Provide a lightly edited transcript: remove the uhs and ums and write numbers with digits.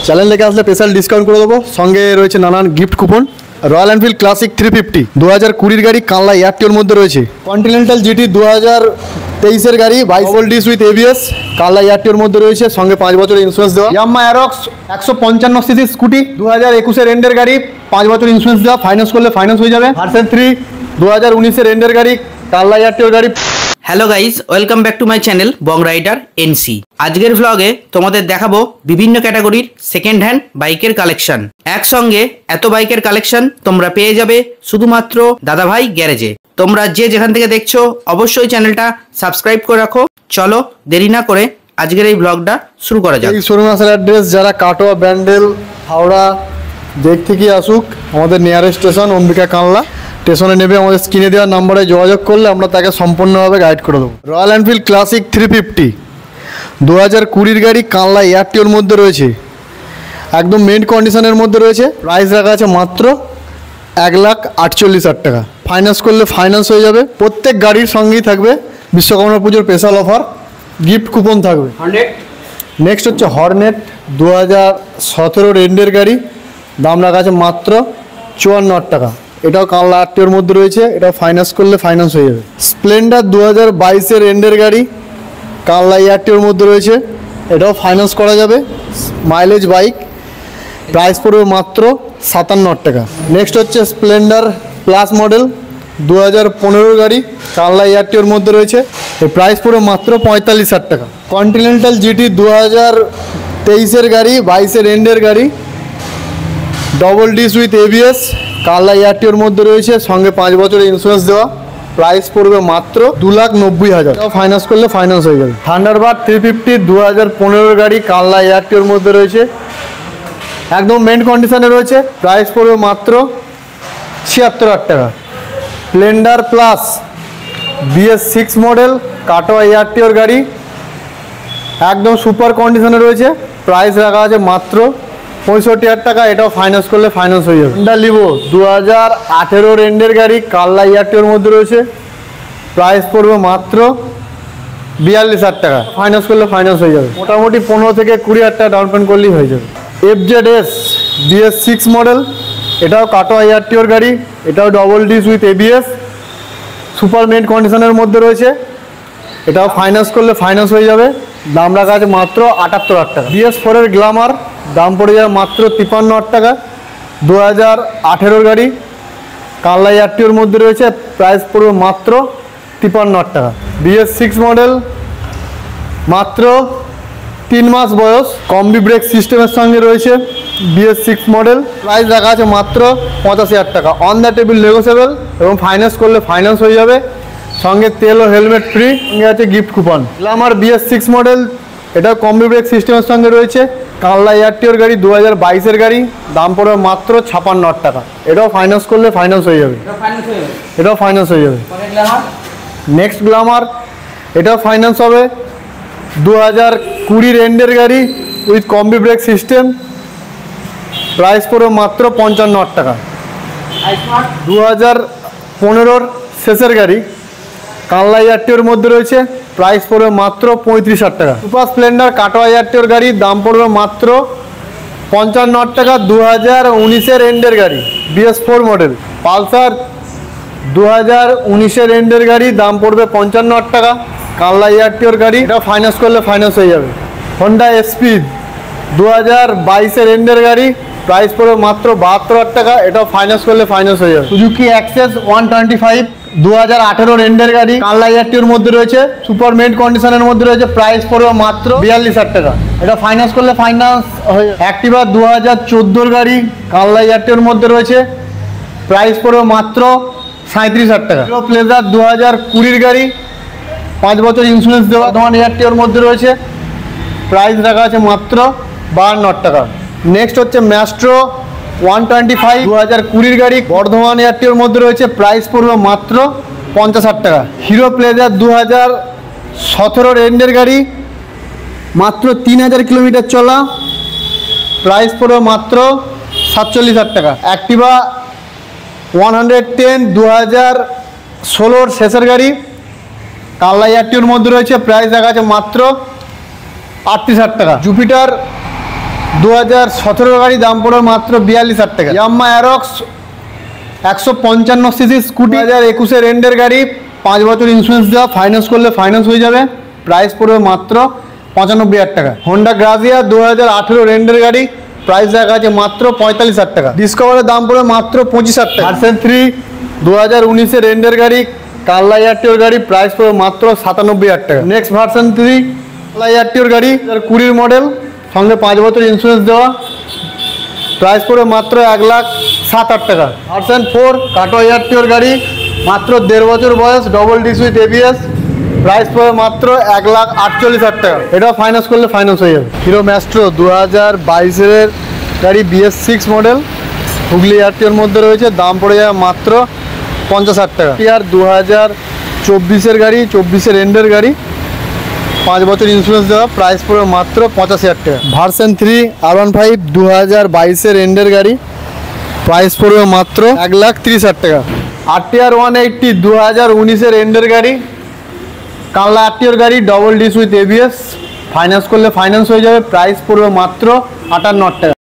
Channel থেকে আসলে special discount করে দেবো, সঙ্গে রয়েছে নানান gift coupon. Royal Enfield classic 350 2020 গাড়ি কানলা এয়ারটিওর মধ্যে রয়েছে। কন্টিনেন্টাল জিটি 2023 গাড়ি 22 ডিস উইথ এবিএস কানলা এয়ারটিওর মধ্যে রয়েছে, সঙ্গে 5 বছরের ইন্স্যুরেন্স দেওয়া। ইয়ামাহা অ্যারক্স 155 সিসি স্কুটি 2021 এন্ডের গাড়ি, 5 বছর ইন্স্যুরেন্স দেওয়া, ফাইন্যান্স করলে ফাইন্যান্স হয়ে যাবে। ভার্সন 3 2019 এন্ডের গাড়ি কানলা এয়ারটিওর গাড়ি। Hello guys, welcome back to my channel Bong Rider NC. আজকের ভ্লগে তোমাদের দেখাবো বিভিন্ন ক্যাটাগরির সেকেন্ড হ্যান্ড বাইকের কালেকশন। একসঙ্গে এত বাইকের কালেকশন তোমরা পেয়ে যাবে শুধুমাত্র দাদাভাই গ্যারেজে। তোমরা যে যেখান থেকে দেখছো অবশ্যই চ্যানেলটা সাবস্ক্রাইব করে রাখো। চলো দেরি না করে আজকের এই ভ্লগটা শুরু করা যাক। এই শোরুম আসার অ্যাড্রেস যারা কাটোয়া, ব্যান্ডেল, হাওড়া দিক থেকে আসুক, আমাদের নিয়ারেস্ট স্টেশন অম্বিকা কানলা স্টেশনে নেবে। আমাদের স্ক্রিনে দেওয়া নাম্বারে যোগাযোগ করলে আমরা তাকে সম্পূর্ণভাবে গাইড করে দেবো। রয়্যাল এনফিল্ড ক্লাসিক 350 2020 গাড়ি কানলা এয়ারটিওর মধ্যে রয়েছে, একদম মেন কন্ডিশনের মধ্যে রয়েছে। প্রাইস রাখা আছে মাত্র 1,48,000 টাকা। ফাইন্যান্স করলে ফাইন্যান্স হয়ে যাবে। প্রত্যেক গাড়ির সঙ্গেই থাকবে বিশ্বকর্মা পুজোর স্পেশাল অফার, গিফট কুপন থাকবে। নেক্সট হচ্ছে হর্নেট 2017 এন্ডের গাড়ি, দাম রাখা আছে মাত্র 54,000 টাকা। এটাও কানলা এয়ারটিওর মধ্যে রয়েছে, এটাও ফাইন্যান্স করলে ফাইন্যান্স হয়ে যাবে। স্প্লেন্ডার 2022 এন্ডের গাড়ি কানলা এয়ারটিওর মধ্যে রয়েছে, এটাও ফাইন্যান্স করা যাবে। মাইলেজ বাইক, প্রাইস পড়বে মাত্র 57,000 টাকা। নেক্সট হচ্ছে স্প্লেন্ডার প্লাস মডেল 2015 গাড়ি কানলা এয়ারটিওর মধ্যে রয়েছে, এর প্রাইস পড়বে মাত্র 45,000 টাকা। কন্টিনেন্টাল জিটি 2023 গাড়ি 22 এন্ডের গাড়ি, ডবল ডিস উইথ এবিএস কানলা এয়ারটিওর মধ্যে রয়েছে, সঙ্গে 5 বছরের ইন্স্যুরেন্স দেওয়া। প্রাইস পড়বে মাত্র 2,90,000। ফাইন্যান্স করলে ফাইন্যান্স হয়ে যাবে। থান্ডারবার্ড 350 2015 গাড়ি কানলা এয়ারটিওর মধ্যে রয়েছে, একদম মেন কন্ডিশনে রয়েছে। প্রাইস পড়বে মাত্র 76,000 টাকা। Splendor plus BS6 model Katwa এয়ারটিওর গাড়ি, একদম সুপার কন্ডিশনে রয়েছে। প্রাইস রাখা আছে মাত্র 65,000 টাকা। এটাও ফাইন্যান্স করলে ফাইন্যান্স হয়ে যাবে। হন্ডা লিভো 2018 এন্ডের গাড়ি কানলা এয়ারটিওর মধ্যে রয়েছে, প্রাইস পড়বে মাত্র 42,000 টাকা। ফাইন্যান্স করলে ফাইন্যান্স হয়ে যাবে। মোটামুটি 15 থেকে 20,000 টাকা ডাউন পেমেন্ট করলেই হয়ে যাবে। FZS BS6 মডেল, এটাও কাটোয়া এয়ারটিওর গাড়ি, এটাও double disc with ABS super মেন কন্ডিশনের মধ্যে রয়েছে, এটাও ফাইন্যান্স করলে ফাইন্যান্স হয়ে যাবে। দাম রাখা আছে মাত্র 78,000 টাকা। BS4 এর গ্ল্যামার, দাম পড়ে যাবে মাত্র 53,000 টাকা। 2018 গাড়ি কানলা এয়ারটিওর মধ্যে রয়েছে, প্রাইস পড়বে মাত্র 53,000 টাকা। BS6 মডেল, মাত্র 3 মাস বয়স, কম্বি ব্রেক সিস্টেমের সঙ্গে রয়েছে। BS6 মডেল, প্রাইস রাখা আছে মাত্র 85,000 টাকা। অন দ্য টেবিল নেগোসিয়েবল এবং ফাইন্যান্স করলে ফাইন্যান্স হয়ে যাবে, সঙ্গে তেল ও হেলমেট ফ্রি, সঙ্গে আছে gift coupon. Glamour BS6 model, এটা কম্বি ব্রেক সিস্টেমের সঙ্গে রয়েছে, কানলা এয়ারটিওর গাড়ি 2022 গাড়ি, দাম পড়বে মাত্র 56,000 টাকা। এটাও ফাইন্যান্স করলে ফাইন্যান্স হয়ে যাবে, এটাও ফাইন্যান্স হয়ে যাবে। নেক্সট গ্ল্যামার, এটাও ফাইন্যান্স হবে। 2020 এন্ডের গাড়ি with combi brake system, price পড়বে মাত্র 55,000 টাকা। 2015 শেষের গাড়ি কানলা এয়ারটিওর মধ্যে রয়েছে, প্রাইস পড়বে মাত্র 35,000 টাকা। সুপার স্প্লেন্ডার কাটোয়া এয়ারটিওর গাড়ি, দাম পড়বে মাত্র 55,000 টাকা। 2019 এন্ডের গাড়ি BS4 মডেল। পালসার 2019 এন্ডের গাড়ি, দাম পড়বে 55,000 টাকা। কানলা এয়ারটিওর গাড়ি, এটা ফাইন্যান্স করলে ফাইন্যান্স হয়ে যাবে। হন্ডা SP 2022 এন্ডের গাড়ি, প্রাইস পড়বে মাত্র 72,000 টাকা। এটাও ফাইন্যান্স করলে ফাইন্যান্স হয়ে যাবে। সুজুকি অ্যাক্সেস 125 2018 এন্ডের গাড়ি কানলা এয়ারটিওর মধ্যে রয়েছে, সুপার মেন কন্ডিশনের মধ্যে রয়েছে, প্রাইস পড়বে মাত্র 42,000 টাকা। এটা ফাইন্যান্স করলে ফাইন্যান্স হয়ে যাবে। অ্যাক্টিভা 2014 গাড়ি কানলা এয়ারটিওর মধ্যে রয়েছে, প্রাইস পড়বে মাত্র 37,000 টাকা। হিরো প্লেজার 2020 গাড়ি, 5 বছর ইন্স্যুরেন্স দেওয়া, বর্ধমান এয়ারটিওর মধ্যে রয়েছে, প্রাইস রাখা আছে মাত্র 52,000 টাকা। নেক্সট হচ্ছে ম্যাস্ট্রো 125 2020 গাড়ি বর্ধমান এয়ারটিওর মধ্যে রয়েছে, প্রাইস পড়বে মাত্র 50,000 টাকা। হিরো প্লেজার 2017 এন্ডের গাড়ি, মাত্র 3,000 কিলোমিটার চলা, প্রাইস পড়বে মাত্র 47,000 টাকা। অ্যাক্টিভা 110 2016 শেষের গাড়ি কানলা এয়ারটিওর মধ্যে রয়েছে, প্রাইস রাখা আছে মাত্র 38,000 টাকা। জুপিটার 2017 গাড়ি, দাম পড়বে মাত্র 42,000 টাকা। ইয়াম্মা অ্যারক্স 155 সিসি স্কুটি, 2021 এন্ডের গাড়ি, 5 বছর ইন্স্যুরেন্স দেওয়া, ফাইন্যান্স করলে ফাইন্যান্স হয়ে যাবে, প্রাইস পড়বে মাত্র 95,000 টাকা। হোন্ডা গ্রাজিয়া 2018 রেন্ডের গাড়ি, প্রাইস দেখা আছে মাত্র 45,000 টাকা। ডিসকভারের দাম পড়বে মাত্র 25,000 টাকা। ভার্সন 3 2019 রেন্ডের গাড়ি, কারলা এয়ারটিওর গাড়ি, প্রাইস পড়বে মাত্র 97,000 টাকা। নেক্সট ভার্সন 3 কারলা এয়ারটিওর গাড়ি, 2020 মডেল, সঙ্গে 5 বছর ইন্স্যুরেন্স দেওয়া, প্রাইস পড়বে মাত্র 1,07,000 টাকা। ভার্সন 4 কাটো এয়ারটিওর গাড়ি, মাত্র 1.5 বছর বয়স, double disc with ABS, price পড়বে মাত্র 1,48,000 টাকা। এটাও ফাইন্যান্স করলে ফাইন্যান্স হয়ে যাবে। হিরো ম্যাস্ট্রো 2022 গাড়ি, BS6 মডেল, হুগলি এয়ারটিওর মধ্যে রয়েছে, দাম পড়ে যাবে মাত্র 50,000 টাকা। আর 2024 গাড়ি, 24 এন্ডের গাড়ি, 5 বছর ইন্স্যুরেন্স দেওয়া, প্রাইস পড়বে মাত্র 85,000 টাকা। ভার্সন 3 R15 2022 এন্ডের গাড়ি, প্রাইস পড়বে মাত্র 1,30,000 টাকা। RTR 180 2019 এন্ডের গাড়ি, কারলা এয়ারটিওর গাড়ি, double disc with ABS, finance করলে ফাইন্যান্স হয়ে যাবে, প্রাইস পড়বে মাত্র 58,000 টাকা।